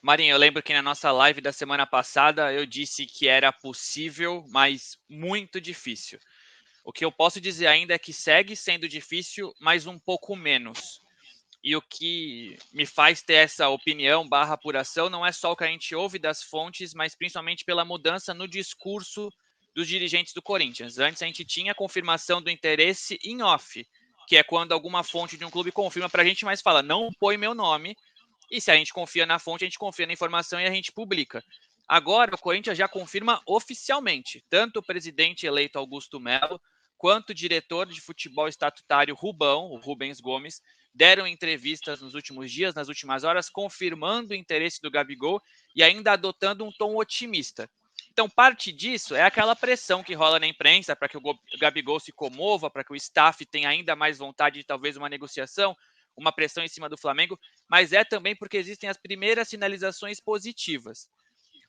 Marinho, eu lembro que na nossa live da semana passada eu disse que era possível, mas muito difícil. O que eu posso dizer ainda é que segue sendo difícil, mas um pouco menos. E o que me faz ter essa opinião barra apuração não é só o que a gente ouve das fontes, mas principalmente pela mudança no discurso dos dirigentes do Corinthians. Antes a gente tinha a confirmação do interesse em off, que é quando alguma fonte de um clube confirma para a gente, mas fala, não põe meu nome. E se a gente confia na fonte, a gente confia na informação e a gente publica. Agora, o Corinthians já confirma oficialmente, tanto o presidente eleito Augusto Melo, quanto o diretor de futebol estatutário Rubão, o Rubens Gomes, deram entrevistas nos últimos dias, nas últimas horas, confirmando o interesse do Gabigol e ainda adotando um tom otimista. Então, parte disso é aquela pressão que rola na imprensa para que o Gabigol se comova, para que o staff tenha ainda mais vontade de talvez uma negociação, uma pressão em cima do Flamengo, mas é também porque existem as primeiras sinalizações positivas.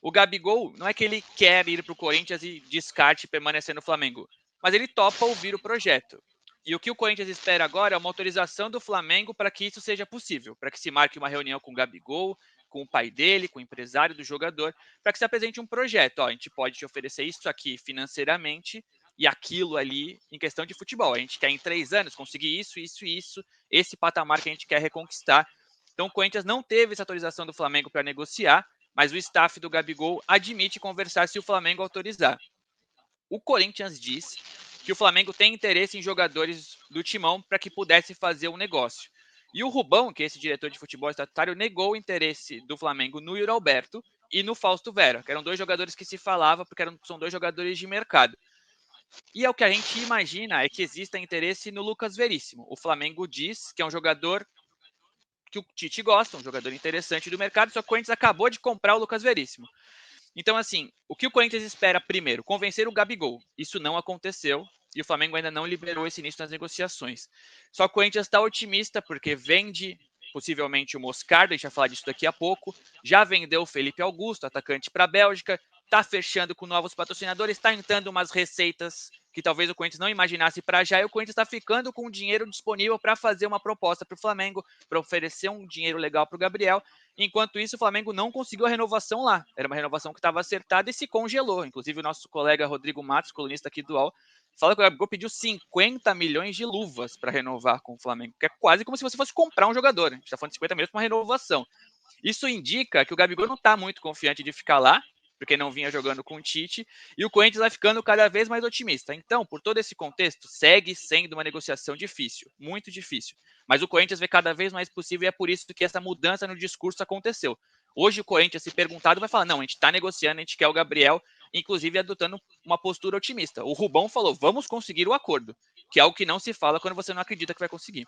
O Gabigol não é que ele quer ir para o Corinthians e descarte permanecer no Flamengo, mas ele topa ouvir o projeto. E o que o Corinthians espera agora é uma autorização do Flamengo para que isso seja possível, para que se marque uma reunião com o Gabigol, com o pai dele, com o empresário do jogador, para que se apresente um projeto. Ó, a gente pode te oferecer isso aqui financeiramente e aquilo ali em questão de futebol. A gente quer em 3 anos conseguir isso, isso e isso, esse patamar que a gente quer reconquistar. Então o Corinthians não teve essa autorização do Flamengo para negociar, mas o staff do Gabigol admite conversar se o Flamengo autorizar. O Corinthians diz que o Flamengo tem interesse em jogadores do Timão para que pudesse fazer um negócio. E o Rubão, que é esse diretor de futebol estatutário, negou o interesse do Flamengo no Yuri Alberto e no Fausto Vera, que eram dois jogadores que se falava, porque são dois jogadores de mercado. E é o que a gente imagina é que exista interesse no Lucas Veríssimo. O Flamengo diz que é um jogador que o Tite gosta, um jogador interessante do mercado, só que o Corinthians acabou de comprar o Lucas Veríssimo. Então, assim, o que o Corinthians espera primeiro? Convencer o Gabigol. Isso não aconteceu e o Flamengo ainda não liberou esse início nas negociações. Só que o Corinthians está otimista porque vende possivelmente o Moscardo, a gente vai falar disso daqui a pouco, já vendeu o Felipe Augusto, atacante para a Bélgica, está fechando com novos patrocinadores, está entrando umas receitas que talvez o Corinthians não imaginasse para já, e o Corinthians está ficando com o dinheiro disponível para fazer uma proposta para o Flamengo, para oferecer um dinheiro legal para o Gabriel. Enquanto isso, o Flamengo não conseguiu a renovação lá. Era uma renovação que estava acertada e se congelou. Inclusive, o nosso colega Rodrigo Matos, colunista aqui do UOL, fala que o Gabigol pediu 50 milhões de luvas para renovar com o Flamengo, que é quase como se você fosse comprar um jogador. A gente está falando de 50 milhões para uma renovação. Isso indica que o Gabigol não está muito confiante de ficar lá, porque não vinha jogando com o Tite, e o Corinthians vai ficando cada vez mais otimista. Então, por todo esse contexto, segue sendo uma negociação difícil, muito difícil. Mas o Corinthians vê cada vez mais possível e é por isso que essa mudança no discurso aconteceu. Hoje o Corinthians, se perguntado, vai falar, não, a gente está negociando, a gente quer o Gabriel, inclusive adotando uma postura otimista. O Rubão falou, vamos conseguir o acordo, que é o que não se fala quando você não acredita que vai conseguir.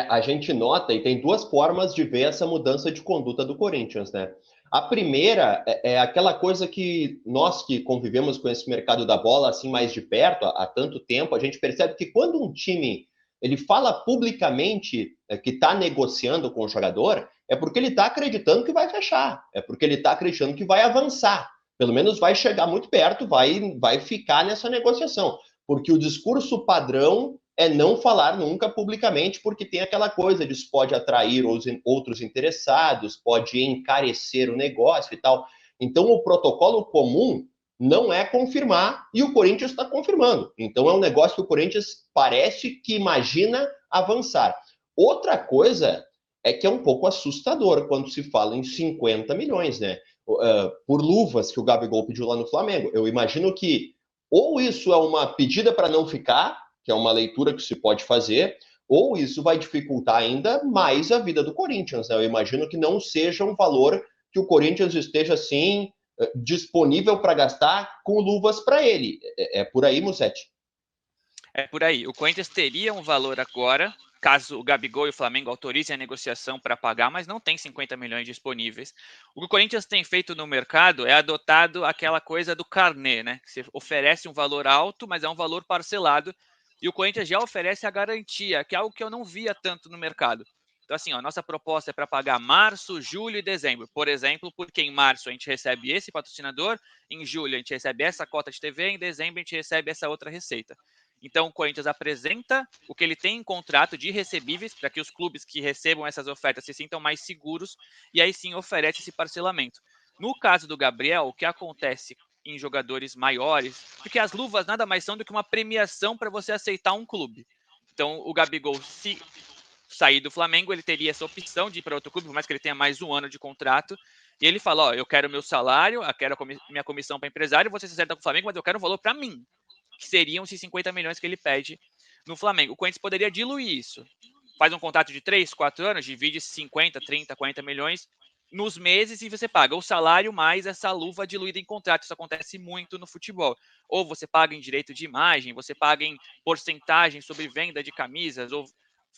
A gente nota, e tem duas formas de ver essa mudança de conduta do Corinthians, né? A primeira é aquela coisa que nós que convivemos com esse mercado da bola assim mais de perto há tanto tempo, a gente percebe que quando um time ele fala publicamente que está negociando com o jogador, é porque ele está acreditando que vai fechar, é porque ele está acreditando que vai avançar, pelo menos vai chegar muito perto, vai ficar nessa negociação, porque o discurso padrão é não falar nunca publicamente, porque tem aquela coisa de isso pode atrair outros interessados, pode encarecer o negócio e tal. Então, o protocolo comum não é confirmar, e o Corinthians está confirmando. Então, é um negócio que o Corinthians parece que imagina avançar. Outra coisa é que é um pouco assustador quando se fala em 50 milhões, né? Por luvas que o Gabigol pediu lá no Flamengo. Eu imagino que ou isso é uma pedida para não ficar, que é uma leitura que se pode fazer, ou isso vai dificultar ainda mais a vida do Corinthians. Né? Eu imagino que não seja um valor que o Corinthians esteja assim disponível para gastar com luvas para ele. É por aí, Musetti? É por aí. O Corinthians teria um valor agora, caso o Gabigol e o Flamengo autorizem a negociação para pagar, mas não tem 50 milhões disponíveis. O que o Corinthians tem feito no mercado é adotado aquela coisa do carnê, né? Você oferece um valor alto, mas é um valor parcelado, e o Corinthians já oferece a garantia, que é algo que eu não via tanto no mercado. Então, assim, ó, nossa proposta é para pagar março, julho e dezembro, por exemplo, porque em março a gente recebe esse patrocinador, em julho a gente recebe essa cota de TV, em dezembro a gente recebe essa outra receita. Então, o Corinthians apresenta o que ele tem em contrato de recebíveis para que os clubes que recebam essas ofertas se sintam mais seguros e aí sim oferece esse parcelamento. No caso do Gabriel, o que acontece em jogadores maiores, porque as luvas nada mais são do que uma premiação para você aceitar um clube. Então, o Gabigol, se sair do Flamengo, ele teria essa opção de ir para outro clube, por mais que ele tenha mais um ano de contrato. E ele fala: ó, eu quero meu salário, eu quero minha comissão para empresário, você se acerta com o Flamengo, mas eu quero um valor para mim, que seriam esses 50 milhões que ele pede no Flamengo. O Corinthians poderia diluir isso. Faz um contrato de 3, 4 anos, divide 50, 30, 40 milhões nos meses e você paga o salário mais essa luva diluída em contrato. Isso acontece muito no futebol. Ou você paga em direito de imagem, você paga em porcentagem sobre venda de camisas, ou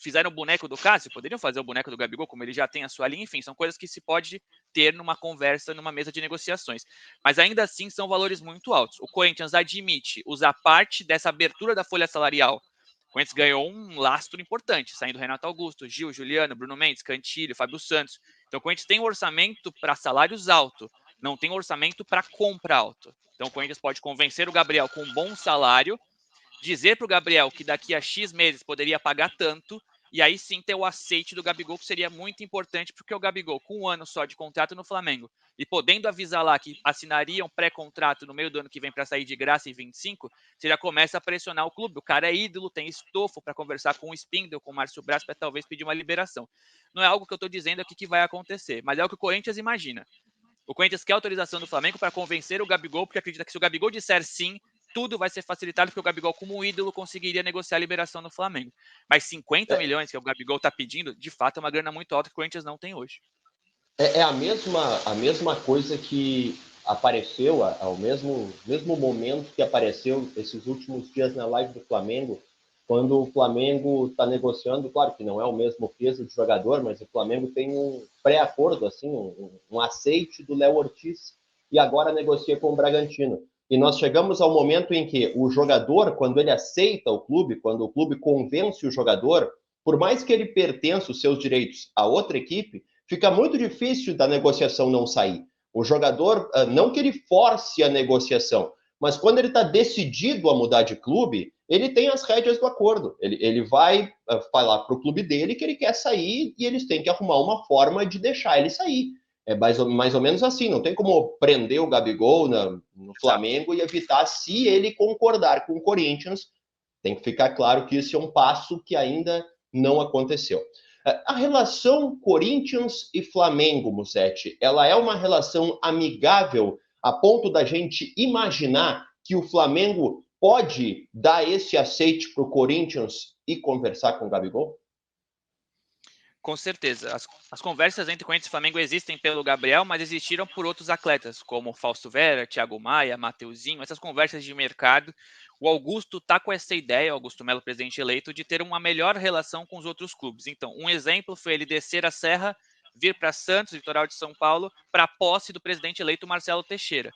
fizeram o boneco do Cássio, poderiam fazer o boneco do Gabigol, como ele já tem a sua linha, enfim, são coisas que se pode ter numa conversa, numa mesa de negociações. Mas ainda assim são valores muito altos. O Corinthians admite usar parte dessa abertura da folha salarial. O Corinthians ganhou um lastro importante, saindo Renato Augusto, Gil, Juliano, Bruno Mendes, Cantilho, Fábio Santos. Então o Corinthians tem um orçamento para salários alto, não tem um orçamento para compra alto. Então o Corinthians pode convencer o Gabriel com um bom salário, dizer para o Gabriel que daqui a X meses poderia pagar tanto, e aí sim ter o aceite do Gabigol, que seria muito importante, porque o Gabigol, com um ano só de contrato no Flamengo, e podendo avisar lá que assinaria um pré-contrato no meio do ano que vem para sair de graça em 25, você já começa a pressionar o clube. O cara é ídolo, tem estofo para conversar com o Spindle, com o Márcio Braz, para talvez pedir uma liberação. Não é algo que eu estou dizendo aqui que vai acontecer, mas é o que o Corinthians imagina. O Corinthians quer autorização do Flamengo para convencer o Gabigol, porque acredita que se o Gabigol disser sim, tudo vai ser facilitado, porque o Gabigol, como um ídolo, conseguiria negociar a liberação no Flamengo. Mas 50 milhões que o Gabigol está pedindo, de fato, é uma grana muito alta que o Corinthians não tem hoje. É a mesma coisa que apareceu, ao mesmo momento que apareceu esses últimos dias na live do Flamengo, quando o Flamengo está negociando, claro que não é o mesmo peso de jogador, mas o Flamengo tem um pré-acordo, assim, um aceite do Léo Ortiz, e agora negocia com o Bragantino. E nós chegamos ao momento em que o jogador, quando ele aceita o clube, quando o clube convence o jogador, por mais que ele pertença os seus direitos a outra equipe, fica muito difícil da negociação não sair. O jogador, não que ele force a negociação, mas quando ele está decidido a mudar de clube, ele tem as rédeas do acordo. Ele vai falar para o clube dele que ele quer sair e eles têm que arrumar uma forma de deixar ele sair. É mais ou menos assim, não tem como prender o Gabigol no Flamengo e evitar se ele concordar com o Corinthians. Tem que ficar claro que isso é um passo que ainda não aconteceu. A relação Corinthians e Flamengo, Musetti, ela é uma relação amigável a ponto da gente imaginar que o Flamengo pode dar esse aceite para o Corinthians e conversar com o Gabigol? Com certeza. As conversas entre Corinthians e Flamengo existem pelo Gabriel, mas existiram por outros atletas, como Fausto Vera, Thiago Maia, Mateuzinho, essas conversas de mercado. O Augusto está com essa ideia, Augusto Melo, presidente eleito, de ter uma melhor relação com os outros clubes. Então, um exemplo foi ele descer a serra, vir para Santos, litoral de São Paulo, para a posse do presidente eleito Marcelo Teixeira.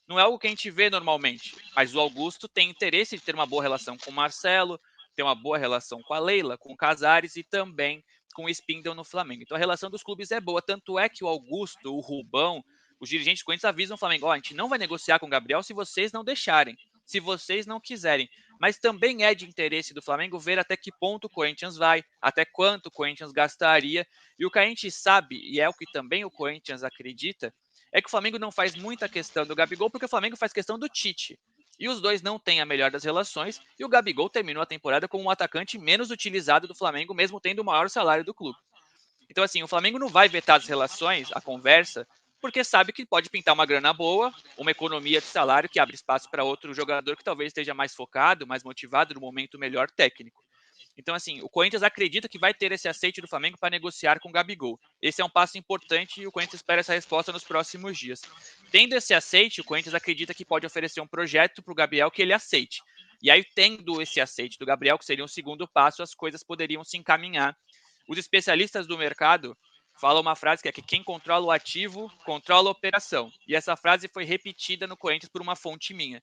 Não é algo que a gente vê normalmente, mas o Augusto tem interesse de ter uma boa relação com o Marcelo, ter uma boa relação com a Leila, com o Casares e também com o Spindle no Flamengo. Então a relação dos clubes é boa, tanto é que o Augusto, o Rubão, os dirigentes do Corinthians avisam o Flamengo: ó, a gente não vai negociar com o Gabriel se vocês não deixarem, se vocês não quiserem. Mas também é de interesse do Flamengo ver até que ponto o Corinthians vai, até quanto o Corinthians gastaria. E o que a gente sabe, e é o que também o Corinthians acredita, é que o Flamengo não faz muita questão do Gabigol, porque o Flamengo faz questão do Tite. E os dois não têm a melhor das relações, e o Gabigol terminou a temporada como um atacante menos utilizado do Flamengo, mesmo tendo o maior salário do clube. Então, assim, o Flamengo não vai vetar as relações, a conversa, porque sabe que pode pintar uma grana boa, uma economia de salário que abre espaço para outro jogador que talvez esteja mais focado, mais motivado, no momento melhor técnico. Então, assim, o Corinthians acredita que vai ter esse aceite do Flamengo para negociar com o Gabigol. Esse é um passo importante e o Corinthians espera essa resposta nos próximos dias. Tendo esse aceite, o Corinthians acredita que pode oferecer um projeto para o Gabriel que ele aceite. E aí, tendo esse aceite do Gabriel, que seria um segundo passo, as coisas poderiam se encaminhar. Os especialistas do mercado falam uma frase que é que quem controla o ativo, controla a operação. E essa frase foi repetida no Corinthians por uma fonte minha.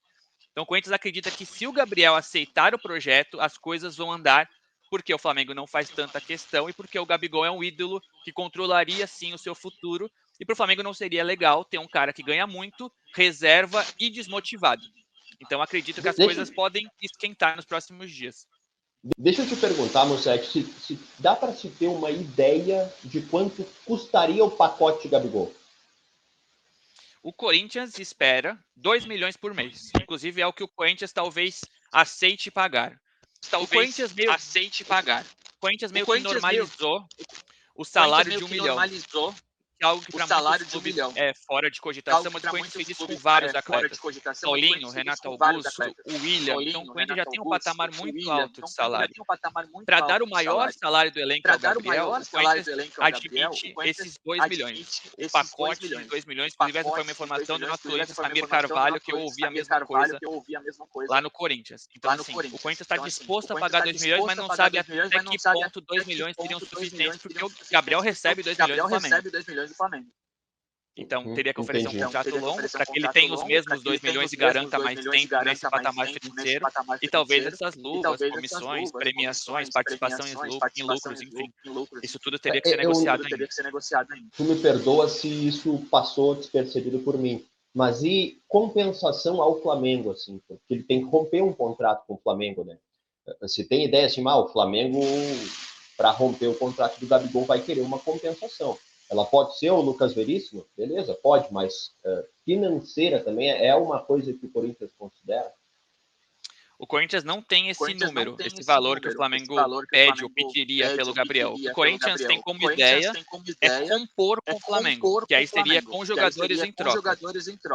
Então, o Corinthians acredita que se o Gabriel aceitar o projeto, as coisas vão andar, porque o Flamengo não faz tanta questão e porque o Gabigol é um ídolo que controlaria sim o seu futuro. E para o Flamengo não seria legal ter um cara que ganha muito, reserva e desmotivado. Então, acredito que as coisas podem esquentar nos próximos dias. Deixa eu te perguntar, Mussetti, se dá para se ter uma ideia de quanto custaria o pacote de Gabigol? O Corinthians espera 2 milhões por mês. Inclusive, é o que o Corinthians talvez aceite pagar. O Corinthians meio que normalizou o salário de 1 milhão. Que é algo que para muitos clubes é fora de cogitação, mas o Corinthians fez isso com vários atletas. Paulinho, Renato Augusto, o William. Então, o Corinthians já tem um patamar muito alto de salário. Para dar o maior salário do elenco ao Gabriel, o Corinthians admite esses 2 milhões. O pacote de 2 milhões, inclusive essa foi uma informação do nosso colunista Samir Carvalho, que eu ouvi a mesma coisa lá no Corinthians. Então, assim, o Corinthians está disposto a pagar 2 milhões, mas não sabe até que ponto 2 milhões seriam suficientes, porque o Gabriel recebe 2 milhões do Flamengo. Então, teria que oferecer um contrato longo para que ele tenha os mesmos 2 milhões e garanta mais tempo nesse patamar financeiro. E talvez essas luvas, comissões, premiações, participação em lucros, enfim. Isso tudo teria que ser negociado ainda. Tu me perdoa se isso passou despercebido por mim. Mas e compensação ao Flamengo, assim? Porque ele tem que romper um contrato com o Flamengo, né? Se tem ideia assim, o Flamengo, para romper o contrato do Gabigol, vai querer uma compensação. Ela pode ser o Lucas Veríssimo? Beleza, pode, mas financeira também é uma coisa que o Corinthians considera? O Corinthians não tem esse número, esse valor que o Flamengo pede ou pediria pelo Gabriel. O Corinthians tem como ideia compor com o Flamengo, que aí seria com jogadores em troca.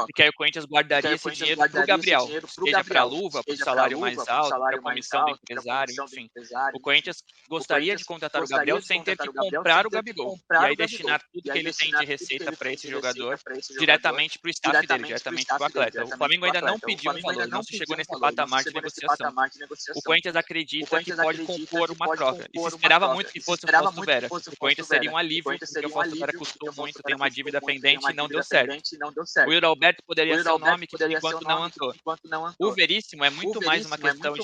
E que aí o Corinthians guardaria esse dinheiro para o Gabriel, seja para a luva, para o salário mais alto, para a comissão do empresário, enfim. O Corinthians gostaria de contratar o Gabriel sem ter que comprar o Gabigol. E aí destinar tudo que ele tem de receita para esse jogador diretamente para o staff dele, diretamente para o atleta. O Flamengo ainda não pediu um valor, não se chegou nesse patamar de negociação. O Corinthians acredita que pode compor uma troca. E se esperava muito que fosse o Fausto Vera. O Corinthians seria um alívio, porque o Fausto Vera custou muito, tem uma dívida pendente e não deu certo. O Yuri Alberto poderia ser um nome que, enquanto não andou. O Veríssimo é muito mais uma questão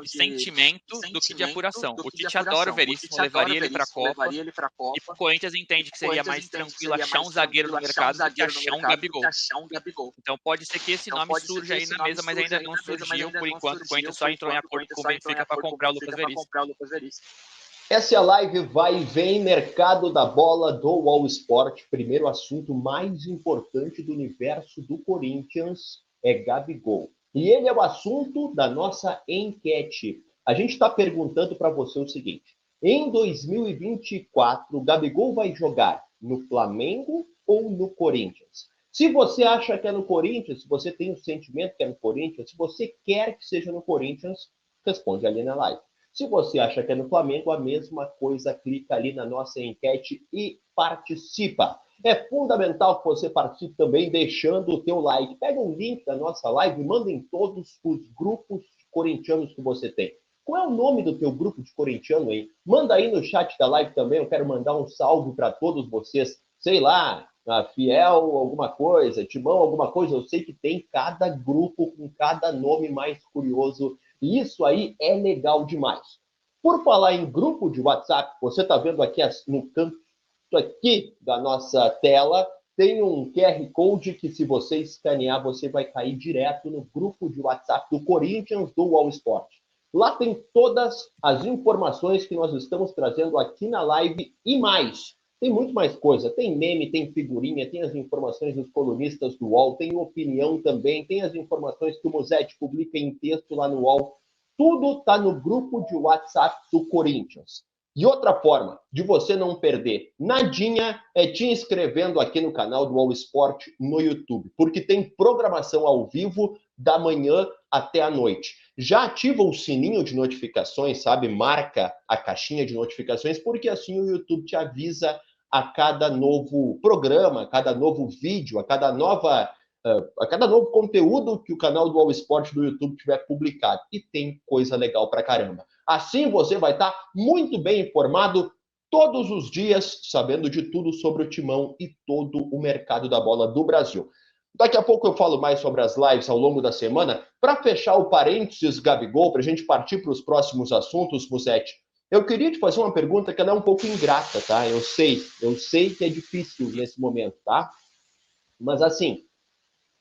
de sentimento do que de apuração. O Tite adora o Veríssimo, levaria ele para a Copa. E o Corinthians entende que seria mais tranquilo achar um zagueiro no mercado do que achar um Gabigol. Então pode ser que esse nome surja aí na mesa, mas ainda não surgiu por enquanto. O Corinthians só entrou em acordo com o Benfica para comprar o Lucas Veríssimo. Essa é a live vai e vem, mercado da bola do All Sport. Primeiro assunto mais importante do universo do Corinthians é Gabigol. E ele é o assunto da nossa enquete. A gente está perguntando para você o seguinte: em 2024, o Gabigol vai jogar no Flamengo ou no Corinthians? Se você acha que é no Corinthians, se você tem o sentimento que é no Corinthians, se você quer que seja no Corinthians, responde ali na live. Se você acha que é no Flamengo, a mesma coisa, clica ali na nossa enquete e participa. É fundamental que você participe também deixando o teu like. Pega um link da nossa live e manda em todos os grupos corintianos que você tem. Qual é o nome do teu grupo de corintiano aí? Manda aí no chat da live também, eu quero mandar um salve para todos vocês. Sei lá, Fiel alguma coisa, Timão alguma coisa, eu sei que tem cada grupo com cada nome mais curioso, e isso aí é legal demais. Por falar em grupo de WhatsApp, você está vendo aqui no canto aqui da nossa tela, tem um QR Code que se você escanear, você vai cair direto no grupo de WhatsApp do Corinthians do All Sport. Lá tem todas as informações que nós estamos trazendo aqui na live e mais. Tem muito mais coisa, tem meme, tem figurinha, tem as informações dos colunistas do UOL, tem opinião também, tem as informações que o Mussetti publica em texto lá no UOL. Tudo está no grupo de WhatsApp do Corinthians. E outra forma de você não perder nadinha é te inscrevendo aqui no canal do All Sport no YouTube, porque tem programação ao vivo da manhã até a noite. Já ativa o sininho de notificações, sabe? Marca a caixinha de notificações, porque assim o YouTube te avisa a cada novo programa, a cada novo vídeo, a cada novo conteúdo que o canal do All Sport do YouTube tiver publicado. E tem coisa legal pra caramba. Assim você vai estar muito bem informado todos os dias, sabendo de tudo sobre o Timão e todo o mercado da bola do Brasil. Daqui a pouco eu falo mais sobre as lives ao longo da semana. Para fechar o parênteses Gabigol, para a gente partir para os próximos assuntos, Mussetti, eu queria te fazer uma pergunta que ela é um pouco ingrata, tá? Eu sei que é difícil nesse momento, tá? Mas assim,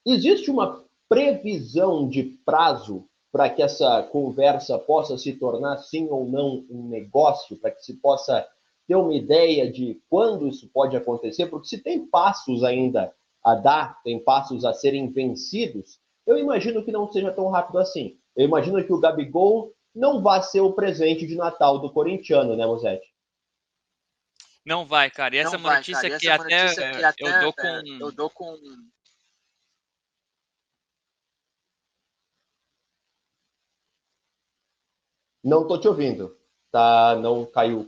existe uma previsão de prazo para que essa conversa possa se tornar, sim ou não, um negócio, para que se possa ter uma ideia de quando isso pode acontecer? Porque se tem passos ainda a dar, tem passos a serem vencidos, eu imagino que não seja tão rápido assim. Eu imagino que o Gabigol não vai ser o presente de Natal do corintiano, né, Musetti? Não vai, cara. E essa é uma notícia que até eu dou com... Não estou te ouvindo. Tá, não caiu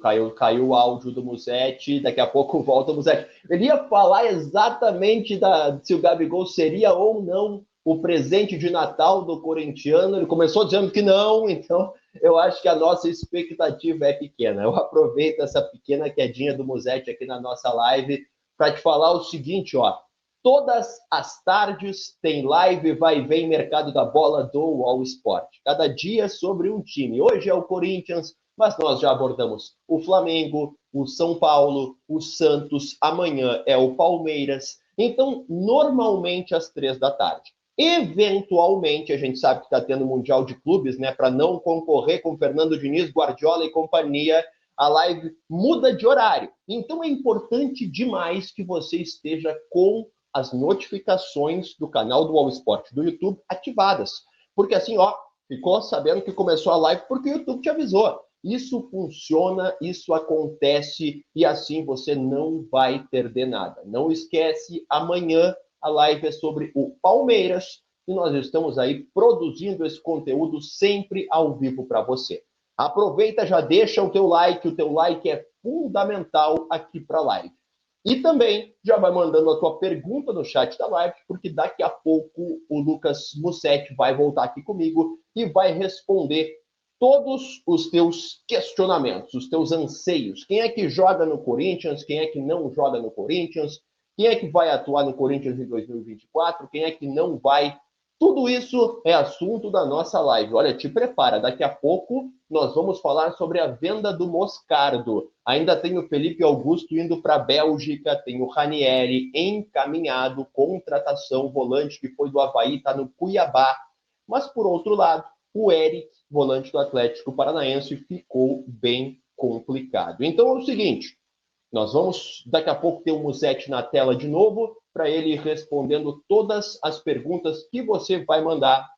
o áudio do Musetti, daqui a pouco volta o Musetti. Ele ia falar exatamente se o Gabigol seria ou não o presente de Natal do corintiano. Ele começou dizendo que não, então eu acho que a nossa expectativa é pequena. Eu aproveito essa pequena quedinha do Musetti aqui na nossa live para te falar o seguinte, ó. Todas as tardes tem live, vai e vem mercado da bola do All Sport. Cada dia sobre um time. Hoje é o Corinthians, mas nós já abordamos o Flamengo, o São Paulo, o Santos. Amanhã é o Palmeiras. Então, normalmente às 3 da tarde. Eventualmente, a gente sabe que está tendo Mundial de Clubes, né? Para não concorrer com Fernando Diniz, Guardiola e companhia, a live muda de horário. Então, é importante demais que você esteja com as notificações do canal do All Sport do YouTube ativadas. Porque assim, ó, ficou sabendo que começou a live porque o YouTube te avisou. Isso funciona, isso acontece e assim você não vai perder nada. Não esquece, amanhã a live é sobre o Palmeiras e nós estamos aí produzindo esse conteúdo sempre ao vivo para você. Aproveita, já deixa o teu like é fundamental aqui para a live. E também já vai mandando a tua pergunta no chat da live, porque daqui a pouco o Lucas Musetti vai voltar aqui comigo e vai responder todos os teus questionamentos, os teus anseios. Quem é que joga no Corinthians? Quem é que não joga no Corinthians? Quem é que vai atuar no Corinthians em 2024? Quem é que não vai? Tudo isso é assunto da nossa live. Olha, te prepara, daqui a pouco nós vamos falar sobre a venda do Moscardo. Ainda tem o Felipe Augusto indo para a Bélgica, tem o Ranieri encaminhado, contratação, volante que foi do Avaí, está no Cuiabá. Mas, por outro lado, o Eric, volante do Atlético Paranaense, ficou bem complicado. Então é o seguinte, nós vamos daqui a pouco ter o Musetti na tela de novo, para ele ir respondendo todas as perguntas que você vai mandar,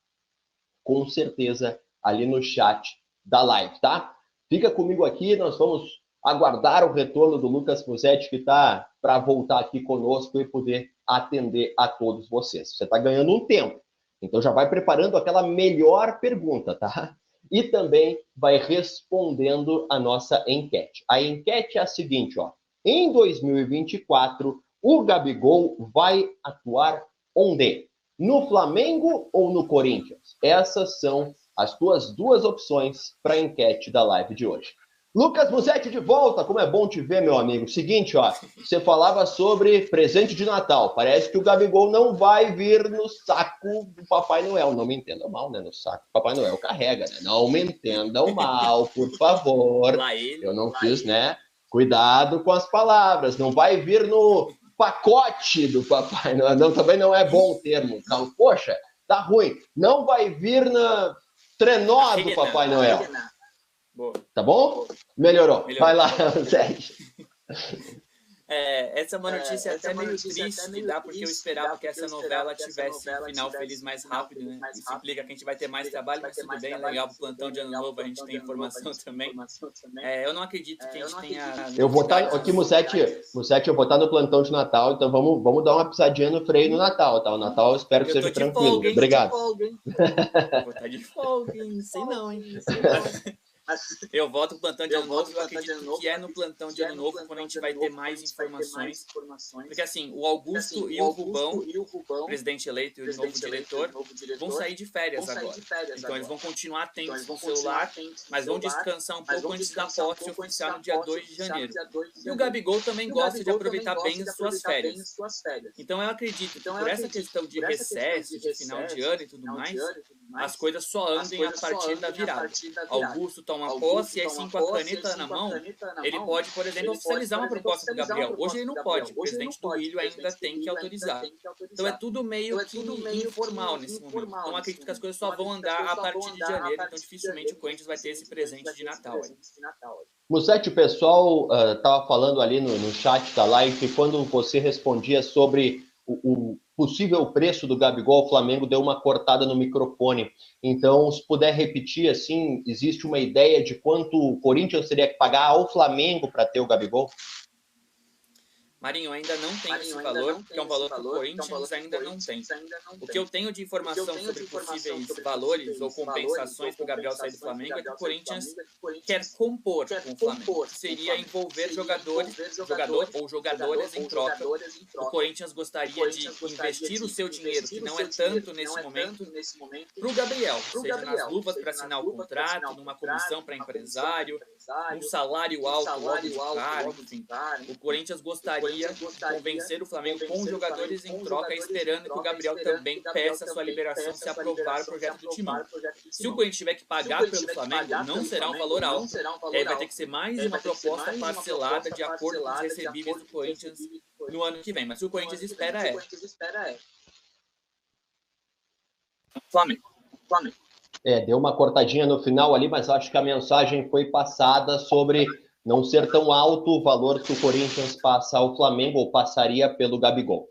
com certeza, ali no chat da live, tá? Fica comigo aqui, nós vamos aguardar o retorno do Lucas Musetti, que está para voltar aqui conosco e poder atender a todos vocês. Você está ganhando um tempo, então já vai preparando aquela melhor pergunta, tá? E também vai respondendo a nossa enquete. A enquete é a seguinte, ó. Em 2024, o Gabigol vai atuar onde? No Flamengo ou no Corinthians? Essas são as tuas duas opções para a enquete da live de hoje. Lucas Musetti de volta, como é bom te ver, meu amigo. Seguinte, ó, você falava sobre presente de Natal. Parece que o Gabigol não vai vir no saco do Papai Noel. Não me entendam mal, né? No saco do Papai Noel carrega, né? Não me entendam mal, por favor. Eu não quis, né? Cuidado com as palavras. Não vai vir no pacote do Papai Noel. Não, também não é bom o termo. Então, poxa, tá ruim. Não vai vir na trenó do Papai Noel. Boa. Tá bom? Melhorou. Vai lá, Sérgio. Essa é uma notícia até meio triste de dar, porque eu esperava que essa novela tivesse um final feliz mais rápido, né? Isso implica que a gente vai ter mais trabalho, mas tudo bem, legal pro plantão de Ano Novo, a gente tem informação também. Eu não acredito que a gente tenha... Eu vou estar aqui, Musetti, eu vou estar no plantão de Natal, então vamos dar uma pisadinha no freio no Natal, tá? O Natal eu espero que seja tranquilo. Folga, obrigado. Eu vou estar de folga, hein? Sei não, hein? Eu volto pro plantão de Ano Novo, eu acredito que é no plantão de Ano Novo quando a gente vai ter mais informações. Porque assim, o Augusto e o Rubão, presidente eleito e o novo diretor, vão sair de férias agora. Então eles vão continuar atentos no celular, mas vão descansar um pouco antes da posse oficial no dia 2 de janeiro. E o Gabigol também gosta de aproveitar bem as suas férias. Então eu acredito que por essa questão de recesso, de final de ano e tudo mais, as coisas só andem a partir da virada. Augusto está uma posse, e aí sim, com a caneta na mão, ele pode, por exemplo, oficializar uma proposta do Gabriel. Hoje ele não pode, o presidente do Willio ainda tem que autorizar. Então é tudo meio que informal nesse momento. Então acredito que as coisas só vão andar a partir de janeiro, então dificilmente o Corinthians vai ter esse presente de Natal aí. Mussetti, o pessoal estava falando ali no chat da live, quando você respondia sobre o possível preço do Gabigol, o Flamengo deu uma cortada no microfone. Então, se puder repetir, assim, existe uma ideia de quanto o Corinthians teria que pagar ao Flamengo para ter o Gabigol? Marinho, ainda não tem esse valor, que é um valor que o Corinthians ainda não tem. O que eu tenho de informação sobre possíveis valores ou compensações para o Gabriel sair do Flamengo é que o Corinthians quer compor com o Flamengo. Seria envolver jogador ou jogadores em troca. O Corinthians gostaria de investir o seu dinheiro, que não é tanto nesse momento, para o Gabriel, seja nas luvas para assinar o contrato, numa comissão para empresário, um salário alto logo de cara, enfim. O Corinthians gostaria convencer o Flamengo com jogadores em troca, esperando que o Gabriel também peça sua liberação se aprovar o projeto do Timão. Se o Corinthians tiver que pagar pelo Flamengo, não será um valor alto, e aí vai ter que ser mais uma proposta parcelada de acordo com os recebíveis do Corinthians no ano que vem. Mas o Corinthians espera Flamengo. Deu uma cortadinha no final ali, mas acho que a mensagem foi passada sobre não ser tão alto o valor que o Corinthians passa ao Flamengo ou passaria pelo Gabigol.